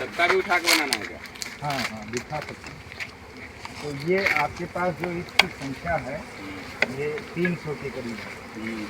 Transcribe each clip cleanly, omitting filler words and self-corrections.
डक्का भी उठा के बनाना है क्या? हाँ हाँ दिखा सकते हैं। तो ये आपके पास जो इसकी संख्या है ये 300 के करीब है।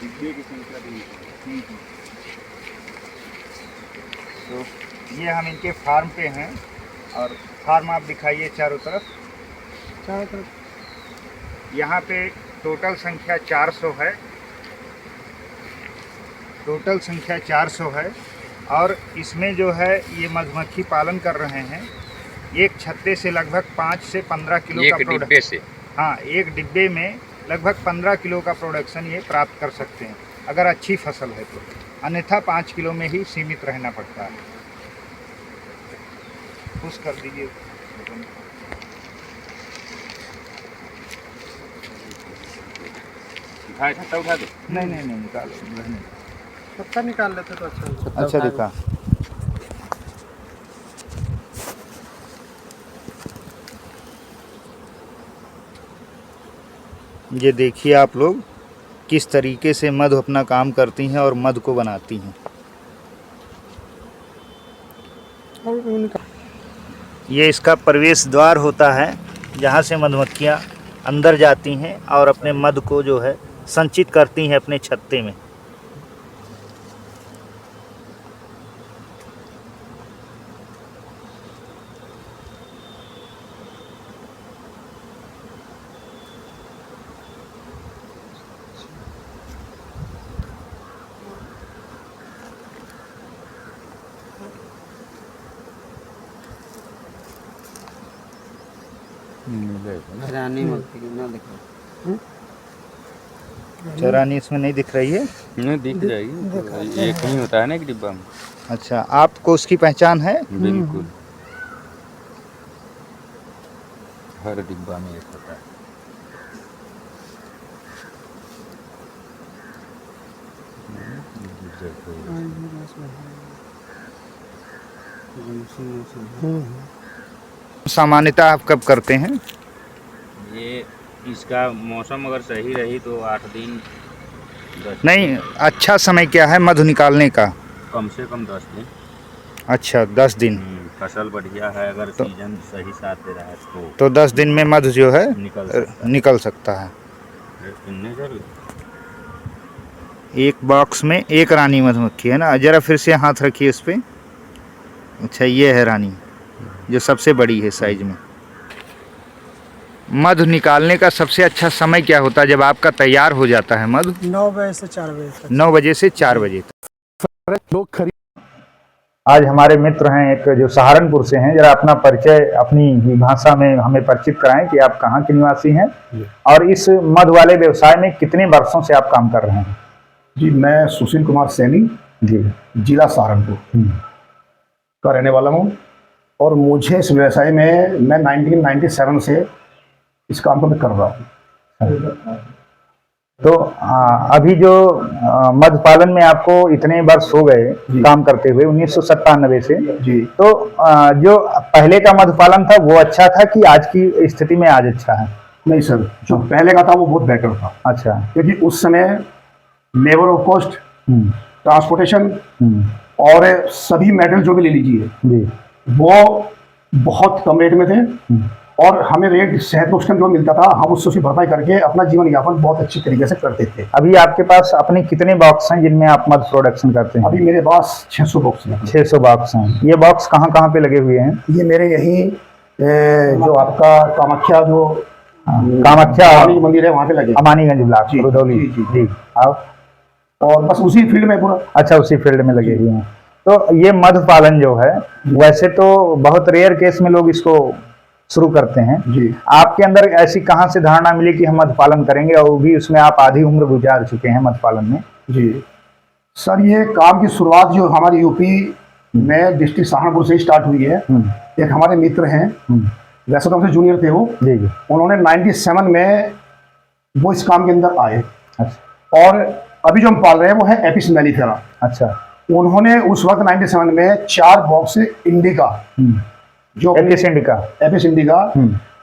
डिब्बे की संख्या 300। तो ये हम इनके फार्म पे हैं और फार्म आप दिखाइए चारों तरफ। यहाँ पे टोटल संख्या 400 है। टोटल संख्या 400 है और इसमें जो है ये मधुमक्खी पालन कर रहे हैं। एक छत्ते से लगभग 5 से 15 किलो का डिब्बे से? हाँ, एक डिब्बे में लगभग 15 किलो का प्रोडक्शन ये प्राप्त कर सकते हैं अगर अच्छी फसल है तो, अन्यथा 5 किलो में ही सीमित रहना पड़ता है। पुश कर दीजिए। छत्ता उठा दो। नहीं नहीं नहीं निकालो, रहने दो। पत्ता निकाल लेते तो अच्छा। अच्छा दिखा। ये देखिए आप लोग किस तरीके से मधु अपना काम करती हैं और मधु को बनाती हैं। ये इसका प्रवेश द्वार होता है जहाँ से मधुमक्खियाँ अंदर जाती हैं और अपने मधु को जो है संचित करती हैं अपने छत्ते में। रानी मक्खी ना दिखा। चरानी इसमें नहीं दिख रही है? नहीं दिख जाएगी, एक ही होता है ना एक डिब्बा में। अच्छा, आपको उसकी पहचान है? बिल्कुल, हर डिब्बा में एक होता है। सामान्यतः आप कब करते हैं? ये इसका मौसम अगर सही रही तो 8 दिन 10 नहीं, अच्छा समय क्या है मधु निकालने का? कम से कम 10 दिन। अच्छा, 10 दिन। फसल बढ़िया है, अगर तो सीजन सही साथ दे रहा है तो 10 दिन में मधु जो है निकल सकता है। सकता। एक बॉक्स में एक रानी मधुमक्खी है ना? जरा फिर से हाथ रखिए इस पे। अच्छा, ये है रानी जो सबसे बड़ी है साइज में। मधु निकालने का सबसे अच्छा समय क्या होता है जब आपका तैयार हो जाता है मधु? 9 बजे से 4 बजे तक। 9 बजे से 4 बजे तक लोग खरीद। आज हमारे मित्र हैं एक जो सहारनपुर से हैं, जरा अपना परिचय अपनी ही भाषा में हमें परिचित कराएं कि आप कहाँ के निवासी हैं और इस मधु वाले व्यवसाय में कितने वर्षों से आप काम कर रहे हैं? जी, मैं सुशील कुमार सैनी जी, जिला सहारनपुर का रहने वाला हूँ और मुझे इस व्यवसाय में मैं 1997 से इस काम को मैं कर रहा हूँ। तो अभी जो मधु पालन में आपको इतने वर्ष हो गए काम करते हुए 1997 से जी, तो जो पहले का मधु पालन था वो अच्छा था कि आज की स्थिति में आज अच्छा है? नहीं सर, जो पहले का था वो बहुत बेटर था। अच्छा, क्योंकि उस समय लेबर ऑफ कॉस्ट, ट्रांसपोर्टेशन और सभी मेटल जो भी ले लीजिए जी, वो बहुत कम रेट में थे और हमें रेट 100% जो मिलता था हम उससे भरपाई करके अपना जीवन यापन बहुत अच्छी तरीके से करते थे। अभी आपके पास अपने कितने बॉक्स हैं जिनमें आप मधु प्रोडक्शन करते हैं? अभी मेरे पास 600 बॉक्स हैं। 600 बॉक्स हैं। ये बॉक्स कहाँ कहाँ पे लगे हुए हैं? ये मेरे यहीं जो आपका कामाख्या जो कामाख्या मंदिर है वहाँ पे लगे, अमानीगंज ब्लॉक जी, रुधौली। जी, जी, जी, और बस उसी फील्ड में पूरा। अच्छा, उसी फील्ड में लगे हुए हैं। तो ये मधु पालन जो है वैसे तो बहुत रेयर केस में लोग इसको शुरू करते हैं जी। आपके अंदर ऐसी कहाँ से धारणा मिली कि हम मधु पालन करेंगे और वो भी उसमें आप आधी उम्र गुजार चुके हैं मधु पालन में? जी सर, ये काम की शुरुआत जो हमारी यूपी में डिस्ट्रिक्ट सहारनपुर से स्टार्ट हुई है। एक हमारे मित्र हैं, वैसे तो हमसे जूनियर थे वो, जी जी, उन्होंने 97 में वो इस काम के अंदर आए। अच्छा, और अभी जो हम पाल रहे हैं वो है एपिस मेलिफेरा। अच्छा, उन्होंने उस वक्त 97 में 4 बॉक्स इंडिका जो एपिस इंडिका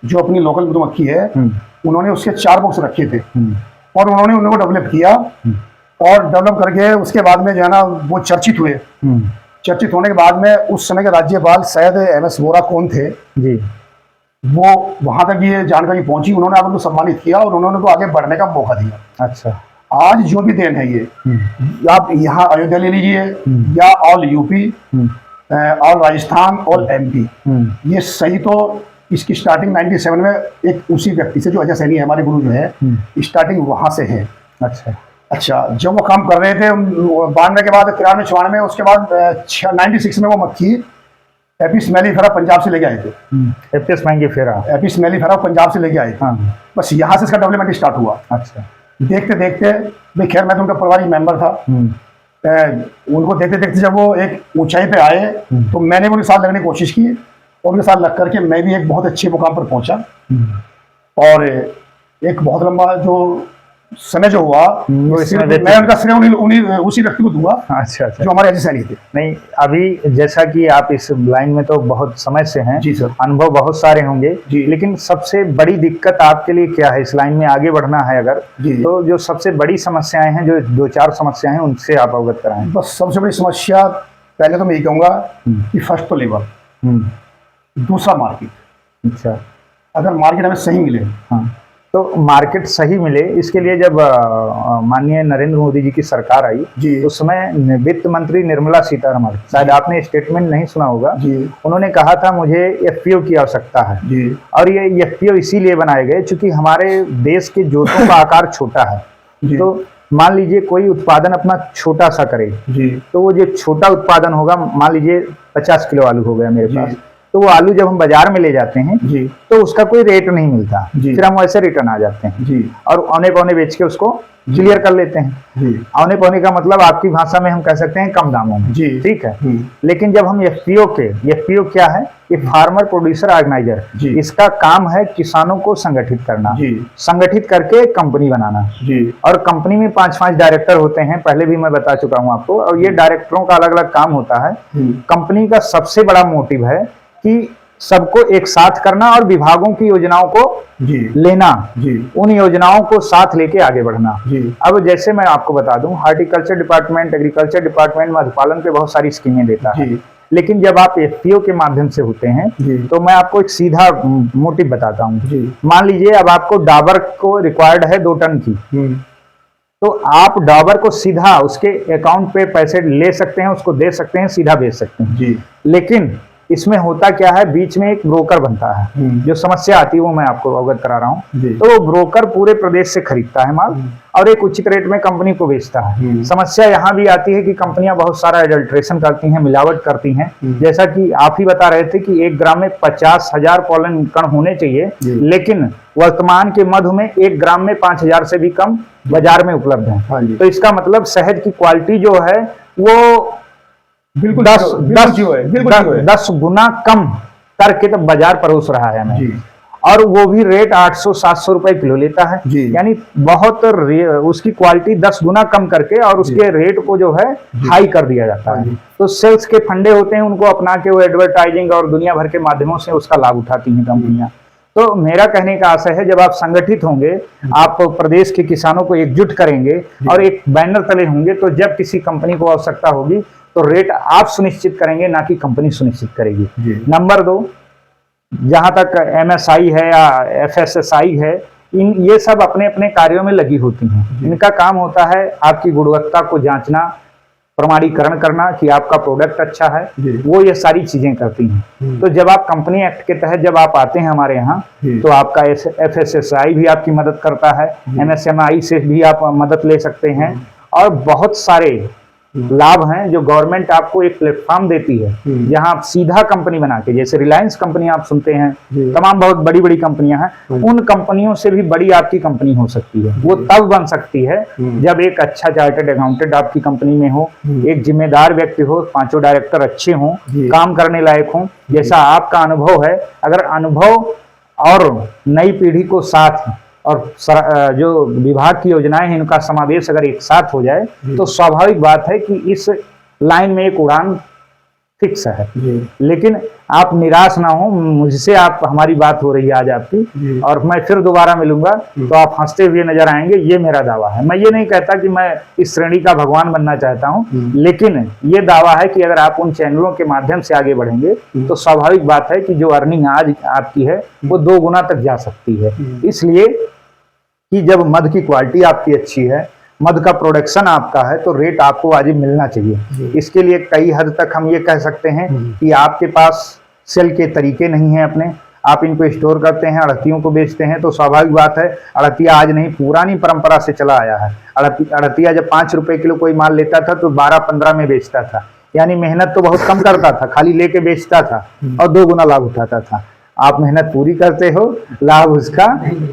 जो अपनी लोकल मधुमक्खी है, उन्होंने उसके 4 बॉक्स रखे थे और उन्होंने उनको डेवलप किया और डेवलप करके उसके बाद में जो है ना वो चर्चित हुए चर्चित होने के बाद में उस समय के राज्यपाल शायद MS वोरा कौन थे, जी वो वहां तक ये जानकारी पहुंची, उन्होंने आप उनको सम्मानित किया और उन्होंने उनको आगे बढ़ने का मौका दिया। अच्छा। आज जो भी देन है ये, आप यहाँ अयोध्या ले लीजिए या all UP, all Rajasthan, all MP, ये सही तो इसकी स्टार्टिंग 97 में एक उसी व्यक्ति से, जो अजय सैनी है हमारे गुरु जो है, स्टार्टिंग वहां से है। अच्छा, जब वो काम कर रहे थे 92 के बाद, 93, 94, उसके बाद 96 में वो मक्खी एपिस मेलिफेरा पंजाब से लेके आए थे। एपिस मेलिफेरा पंजाब से लेके आए थे। हाँ। बस यहाँ से इसका डेवलपमेंट स्टार्ट हुआ। अच्छा। देखते देखते भाई, खैर मैं तो उनका पारिवारिक मेंबर था, उनको देखते देखते जब वो एक ऊंचाई पे आए तो मैंने भी उनके साथ लगने की कोशिश की और उनके साथ लग करके मैं भी एक बहुत अच्छे मुकाम पर पहुंचा। और एक बहुत लंबा जो समय जो हुआ, मैं उनका श्रेय उसी व्यक्ति को दूंगा। अच्छा। जो हमारे अजय सैनी थे। नहीं, अभी जैसा कि आप इस लाइन में तो बहुत समय से हैं, जी सर, अनुभव बहुत सारे होंगे जी, लेकिन सबसे बड़ी दिक्कत आपके लिए क्या है इस लाइन में आगे बढ़ना है अगर, तो जो सबसे बड़ी समस्याएं हैं, जो 2-4 समस्याएं हैं, उनसे आप अवगत कराएं। बस सबसे बड़ी समस्या पहले तो मैं यही कहूँगा कि फर्स्ट तो लेबर, दूसरा मार्केट। अच्छा। अगर मार्केट हमें सही मिले, हाँ, तो मार्केट सही मिले, इसके लिए जब माननीय नरेंद्र मोदी जी की सरकार आई जी, उस समय वित्त मंत्री निर्मला सीतारमण, शायद आपने स्टेटमेंट नहीं सुना होगा जी, उन्होंने कहा था मुझे FPO की आवश्यकता है जी, और ये FPO इसीलिए बनाए गए क्योंकि हमारे देश के जोतों का आकार छोटा है। जी, तो मान लीजिए कोई उत्पादन अपना छोटा सा करे, जी, तो वो जो छोटा उत्पादन होगा, मान लीजिए 50 किलो आलू हो गया मेरे पास, जी, तो वो आलू जब हम बाजार में ले जाते हैं जी, तो उसका कोई रेट नहीं मिलता, जी, फिर हम वैसे रिटर्न आ जाते हैं जी, और औने पौने बेच के उसको क्लियर कर लेते हैं। जी, औने पौने का मतलब आपकी भाषा में हम कह सकते हैं कम दामों में, जी, ठीक है। लेकिन जब हम FPO क्या है, ये फार्मर प्रोड्यूसर ऑर्गेनाइजर, इसका काम है किसानों को संगठित करना, संगठित करके कंपनी बनाना, और कंपनी में 5-5 डायरेक्टर होते हैं, पहले भी मैं बता चुका हूं आपको, और ये डायरेक्टरों का अलग अलग काम होता है। कंपनी का सबसे बड़ा मोटिव है कि सबको एक साथ करना और विभागों की योजनाओं को लेना, उन योजनाओं को साथ लेके आगे बढ़ना। अब जैसे मैं आपको बता दूं, हार्टिकल्चर डिपार्टमेंट, एग्रीकल्चर डिपार्टमेंट मधुपालन पे बहुत सारी स्कीमें देता है, लेकिन जब आप FPO के माध्यम से होते हैं तो मैं आपको एक सीधा मोटिव बताता हूँ। मान लीजिए अब आपको डाबर को रिक्वायर्ड है 2 टन की, तो आप डाबर को सीधा उसके अकाउंट पे पैसे ले सकते हैं, उसको दे सकते हैं, सीधा बेच सकते हैं। लेकिन इसमें होता क्या है, बीच में एक ब्रोकर बनता है, जो समस्या आती है वो मैं आपको अवगत करा रहा हूँ। तो वो ब्रोकर पूरे प्रदेश से खरीदता है माल और एक उचित रेट में कंपनी को बेचता है। समस्या यहाँ भी आती है कि कंपनियां बहुत सारा एडल्ट्रेशन करती हैं, मिलावट करती हैं। जैसा कि आप ही बता रहे थे कि 1 ग्राम में 50,000 पॉलन कण होने चाहिए, लेकिन वर्तमान के मधु में 1 ग्राम में 5,000 से भी कम बाजार में उपलब्ध है। तो इसका मतलब शहद की क्वालिटी जो है वो बिल्कुल 10 गुना कम करके तब बाजार परोस रहा है हमें, और वो भी रेट 800-700 रुपए किलो लेता है। यानी बहुत उसकी क्वालिटी 10 गुना कम करके और उसके रेट को जो है हाई कर दिया जाता है। तो सेल्स के फंडे होते हैं, उनको अपना के वो एडवर्टाइजिंग और दुनिया भर के माध्यमों से उसका लाभ उठाती हैं कंपनियां। तो मेरा कहने का आशय है, जब आप संगठित होंगे, आप प्रदेश के किसानों को एकजुट करेंगे और एक बैनर तले होंगे, तो जब किसी कंपनी को आवश्यकता होगी तो रेट आप सुनिश्चित करेंगे, ना कि कंपनी सुनिश्चित करेगी। नंबर 2, जहां तक MSI है या FSSI है, ये सब अपने अपने कार्यों में लगी होती हैं। इनका काम होता है आपकी गुणवत्ता को जांचना, प्रमाणीकरण करना कि आपका प्रोडक्ट अच्छा है, वो ये सारी चीजें करती हैं। तो जब आप कंपनी एक्ट के तहत जब आप आते हैं हमारे यहाँ, तो आपका FSSI भी आपकी मदद करता है, MSMI से भी आप मदद ले सकते हैं, और बहुत सारे लाभ हैं जो गवर्नमेंट आपको एक प्लेटफॉर्म देती है, जहां आप सीधा कंपनी बना के, जैसे रिलायंस कंपनी आप सुनते हैं, तमाम बहुत बड़ी बड़ी कंपनियां हैं, उन कंपनियों से भी बड़ी आपकी कंपनी हो सकती है। वो तब बन सकती है जब एक अच्छा चार्टर्ड अकाउंटेंट आपकी कंपनी में हो, एक जिम्मेदार व्यक्ति हो, 5 डायरेक्टर अच्छे हों, काम करने लायक हों, जैसा आपका अनुभव है। अगर अनुभव और नई पीढ़ी को साथ और जो विभाग की योजनाएं हैं, इनका समावेश अगर एक साथ हो जाए, तो स्वाभाविक बात है कि इस लाइन में एक उड़ान फिक्स है। लेकिन आप निराश ना हो, मुझसे आप हमारी बात हो रही है आज आपकी, और मैं फिर दोबारा मिलूंगा तो आप हंसते हुए नजर आएंगे, ये मेरा दावा है। मैं ये नहीं कहता कि मैं इस श्रेणी का भगवान बनना चाहता हूँ, लेकिन ये दावा है कि अगर आप उन चैनलों के माध्यम से आगे बढ़ेंगे तो स्वाभाविक बात है कि जो अर्निंग आज आपकी है वो 2 गुना तक जा सकती है। इसलिए कि जब मध की क्वालिटी आपकी अच्छी है, मध का प्रोडक्शन आपका है, तो रेट आपको वाजिब मिलना चाहिए। इसके लिए कई हद तक हम ये कह सकते हैं कि आपके पास सेल के तरीके नहीं हैं अपने, आप इनको स्टोर करते हैं, अड़तियों को बेचते हैं, तो स्वाभाविक बात है अड़तिया आज नहीं पुरानी परंपरा से चला आया है। अड़तिया जब 5 रुपए किलो कोई माल लेता था तो 12-15 में बेचता था, यानी मेहनत तो बहुत कम करता था, खाली लेके बेचता था और 2 गुना लाभ उठाता था। आप मेहनत पूरी करते हो, लाभ उसका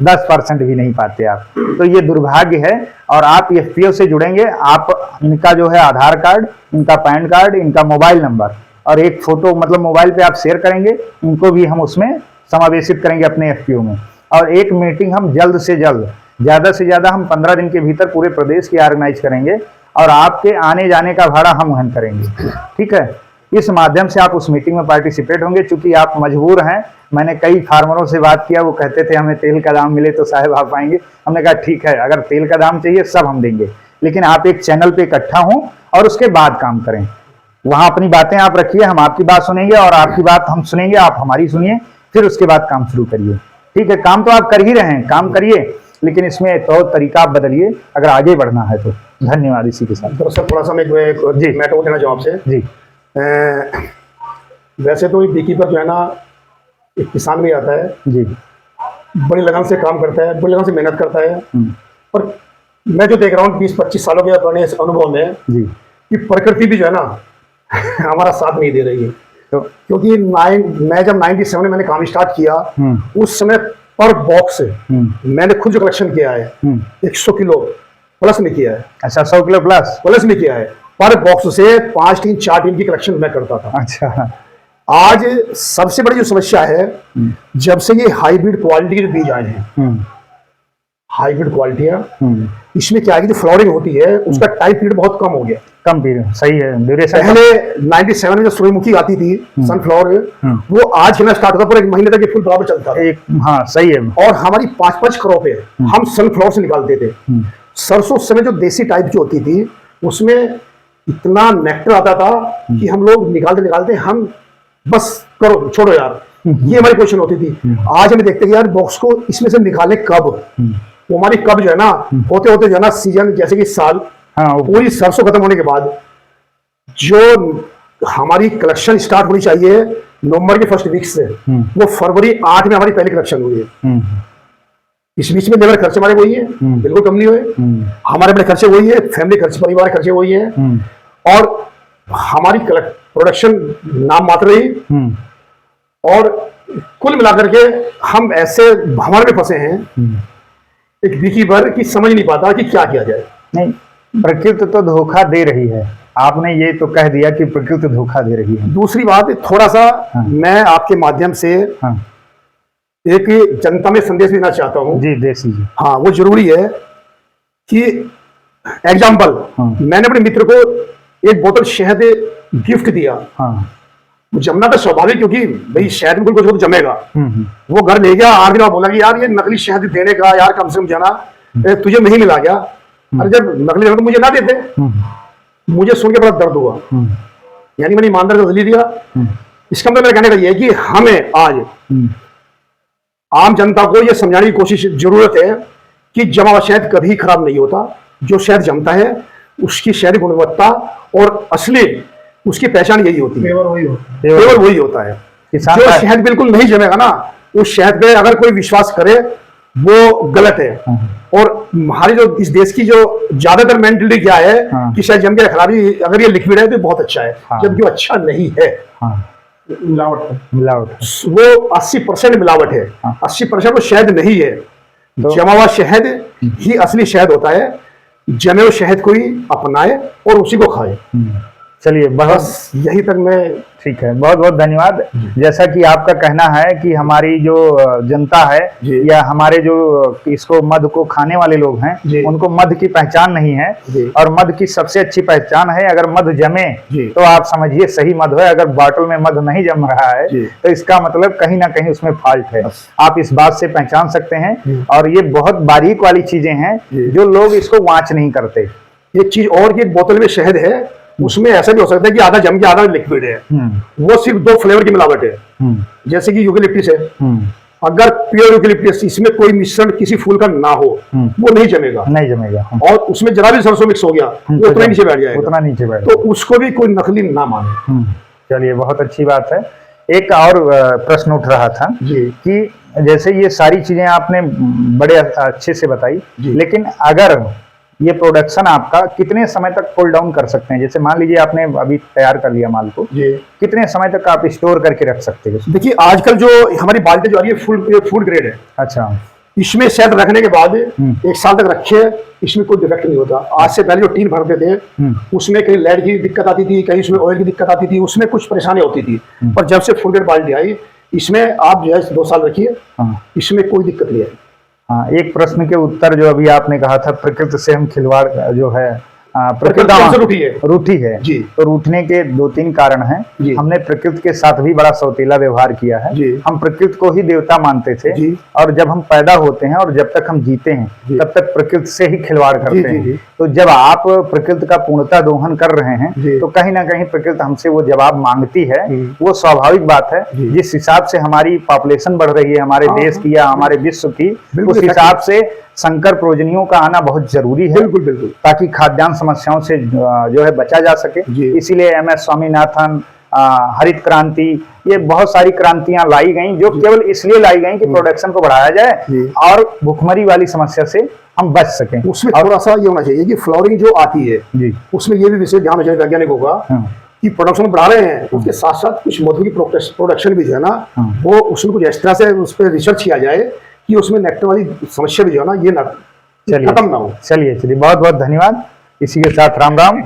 10% भी नहीं पाते आप, तो ये दुर्भाग्य है। और आप FPO से जुड़ेंगे, आप इनका जो है आधार कार्ड, इनका पैन कार्ड, इनका मोबाइल नंबर और एक फोटो मतलब मोबाइल पे आप शेयर करेंगे, इनको भी हम उसमें समावेशित करेंगे अपने FPO में। और एक मीटिंग हम जल्द से जल्द, ज़्यादा से ज़्यादा हम 15 दिन के भीतर पूरे प्रदेश की ऑर्गेनाइज करेंगे और आपके आने जाने का भाड़ा हम वहन करेंगे, ठीक है। इस माध्यम से आप उस मीटिंग में पार्टिसिपेट होंगे। चूंकि आप मजबूर हैं, मैंने कई फार्मरों से बात किया, वो कहते थे हमें तेल का दाम मिले तो साहब आप आएंगे। हमने कहा ठीक है, अगर तेल का दाम चाहिए सब हम देंगे, लेकिन आप एक चैनल पे इकट्ठा हों और उसके बाद काम करें। वहां अपनी बातें आप रखिए, हम आपकी बात सुनेंगे और आपकी बात हम सुनेंगे, आप हमारी सुनिए, फिर उसके बाद काम शुरू करिए, ठीक है। काम तो आप कर ही रहे हैं, काम करिए, लेकिन इसमें तो तरीका आप बदलिए अगर आगे बढ़ना है तो। धन्यवाद। इसी के साथ दरअसल थोड़ा सा मैं जी मैं तो देना जवाब से जी। वैसे तो एक बीकीपर जो है ना, एक किसान भी आता है जी, बड़ी लगन से काम करता है, बड़ी लगन से मेहनत करता है, और मैं जो देख रहा हूँ 20-25 सालों के अपने अनुभव में जी, कि प्रकृति भी जो है ना हमारा साथ नहीं दे रही है। तो क्योंकि मैं जब 97 में मैंने काम स्टार्ट किया, उस समय पर बॉक्स मैंने खुद जो कलेक्शन किया है 100 किलो प्लस में किया है। अच्छा, 100 किलो प्लस में किया है। पर बॉक्स से 5 टीन 4 टीन की कलेक्शन मैं करता था। अच्छा, आज सबसे बड़ी जो समस्या है, जब से ये हाइब्रिड क्वालिटी के जो बीज आए हैं, हाइब्रिड क्वालिटियां, इसमें क्या है कि जो फ्लावरिंग होती है उसका टाइम पीरियड बहुत कम हो गया। कम पीरियड, सही है, ड्यूरेशन। पहले 97 में जो सूर्यमुखी आती थी सनफ्लावर, वो आज खिलना स्टार्ट होता, पर 1 महीने तक ये फुल बराबर चलता था। हाँ, सही है। और हमारी 5-5 क्रॉप है, हम सनफ्लावर से निकालते थे। सरसों उस समय जो देसी टाइप की होती थी, उसमें इतना नेक्टर आता था कि हम लोग निकालते हम बस करो छोड़ो यार, ये हमारी पोजीशन होती थी। आज हम देखते हैं यार बॉक्स को इसमें से निकाले कब, वो हमारी कब जो है ना होते होते जो है ना सीजन, जैसे कि साल पूरी सरसों खत्म होने के बाद जो हमारी कलेक्शन स्टार्ट होनी चाहिए नवंबर के फर्स्ट वीक से, वो फरवरी 8 में हमारी पहली कलेक्शन हुई है। इस बीच में लेबर खर्चे हमारे वही है, बिल्कुल कम नहीं हुए। हमारे अपने खर्चे वही है, फैमिली खर्चे, परिवार खर्चे वही है, और हमारी प्रोडक्शन नाम मात्र रही। और कुल मिलाकर के हम ऐसे भंवर में फंसे हैं, एक बीकीपर की समझ नहीं पाता कि क्या किया जाए। नहीं, प्रकृति तो धोखा दे रही है, आपने ये तो कह दिया कि प्रकृति धोखा दे रही है। दूसरी बात, थोड़ा सा मैं आपके माध्यम से एक जनता में संदेश देना चाहता हूँ जी, देसी जी। हाँ, वो जरूरी है कि एग्जाम्पल, मैंने अपने मित्र को एक बोतल शहद गिफ्ट दिया। वो जमना तो स्वाभाविक, क्योंकि भाई शहद में कुछ तो जमेगा। वो घर ले गया, 8 दिन बाद बोला कि यार ये नकली शहद देने का यार कम से कम जाना तुझे नहीं मिला गया। अरे जब नकली तो मुझे ना देते। मुझे सुन के बड़ा दर्द हुआ, यानी मैंने ईमानदार को दली दिया। इसका मतलब मेरा कहने का ये है कि हमें आज आम जनता को यह समझाने की कोशिश जरूरत है कि जमा हुआ शहद कभी खराब नहीं होता। जो शहद जमता है उसकी शहद गुणवत्ता और असली उसकी पहचान यही होती है, केवल वही होता है। जो शहद बिल्कुल नहीं जमेगा ना, उस शहद पे अगर कोई विश्वास करे वो गलत है। और हमारी जो इस देश की जो ज्यादातर मेंटलिटी क्या है कि शायद जम के खराबी, अगर ये लिक्विड है तो बहुत अच्छा है, जबकि वो अच्छा नहीं है। मिलावट वो 80% मिलावट है, 80% वो शहद नहीं है। जमा हुआ शहद ही असली शहद होता है। जमे हुए शहद को ही अपनाए और उसी को खाए। चलिए बहुत बस यही तक मैं ठीक है, बहुत बहुत धन्यवाद। जैसा कि आपका कहना है कि हमारी जो जनता है जी। या हमारे जो इसको मध को खाने वाले लोग जी। हैं, उनको मध की पहचान नहीं है। जी। और मध की सबसे अच्छी पहचान है, अगर मध जमे जी। तो आप समझिए सही मध है। अगर बॉटल में मध नहीं जम रहा है जी। तो इसका मतलब कहीं ना कहीं उसमें फॉल्ट है। आप इस बात से पहचान सकते हैं। और ये बहुत बारीक वाली चीजें हैं जो लोग इसको वांच नहीं करते। एक चीज और की, एक बोतल में शहद है, उसमें ऐसा भी हो सकता है कि आधा जम के आधा लिक्विड है। वो सिर्फ 2 फ्लेवर की मिलावट है। जैसे कि यूकेलिप्टस है, अगर प्योर यूकेलिप्टस इसमें कोई मिश्रण किसी फूल का ना हो, वो नहीं जमेगा। नहीं जमेगा। और उसमें जरा भी सरसों मिक्स हो गया वो उतना नीचे बैठ जाएगा, उतना नीचे बैठ तो उसको भी कोई नकली ना माने। चलिए बहुत अच्छी बात है। एक और प्रश्न उठ रहा था जी। कि जैसे ये सारी चीजें आपने बड़े अच्छे से बताई, जी। लेकिन अगर ये प्रोडक्शन आपका कितने समय तक कूल डाउन कर सकते हैं? जैसे मान लीजिए आपने अभी तैयार कर लिया माल को, जी। कितने समय तक आप स्टोर करके रख सकते हैं? देखिए आजकल जो हमारी बाल्टी जो आ रही है फूड ग्रेड है, अच्छा। इसमें शहद रखने के बाद 1 साल तक रखे, इसमें कोई डिफेक्ट नहीं होता। आज से पहले जो टीन भरते थे उसमें कहीं लेड की दिक्कत आती थी, कहीं उसमें ऑयल की दिक्कत आती थी, उसमें कुछ परेशानी होती थी। पर जब से फूड ग्रेड बाल्टी आई, इसमें आप जो है 2 साल रखिए, इसमें कोई दिक्कत नहीं है। हाँ, एक प्रश्न के उत्तर जो अभी आपने कहा था, प्रकृति से हम खिलवाड़ जो है प्रकृति हमसे रूठी है जी। तो रूठने के 2-3 कारण हैं। जी। हमने प्रकृति के साथ भी बड़ा सौतीला व्यवहार किया है। जी। हम प्रकृति को ही देवता मानते थे। जी। और जब हम पैदा होते हैं और जब तक हम जीते हैं जी। तब तक प्रकृति से ही खिलवाड़ करते जी, हैं। जी। तो जब आप प्रकृति का पूर्णता दोहन कर रहे हैं जी। तो कहीं ना कहीं प्रकृति हमसे वो जवाब मांगती है। वो स्वाभाविक बात है। जी। जिस हिसाब से हमारी पॉपुलेशन बढ़ रही है, हमारे देश की या हमारे विश्व की, बिल्कुल उस हिसाब से संकर प्रोजनियों का आना बहुत जरूरी है। बिल्कुल बिल्कुल। ताकि खाद्यान्न समस्याओं से जो है बचा जा सके। जी। इसीलिए MS स्वामीनाथन, हरित क्रांति, ये बहुत सारी क्रांतियां लाई गई जो केवल इसलिए लाई गई कि प्रोडक्शन को बढ़ाया जाए और भुखमरी वाली समस्या से हम बच सकें। उसमें थोड़ा सा ये होना चाहिए कि फ्लावरिंग जो आती है जी। उसमें ये भी विशेष ध्यान रखना वैज्ञानिकों का कि प्रोडक्शन बढ़ा रहे हैं, उसके साथ साथ कुछ मधु की प्रोडक्शन भी जो है ना, वो उसमें कुछ एक्स्ट्रा से उस पर रिसर्च किया जाए कि उसमें नेक्टर वाली समस्या भी जो है ना, ये ना खत्म ना हो। चलिए बहुत बहुत धन्यवाद। इसी के साथ राम राम।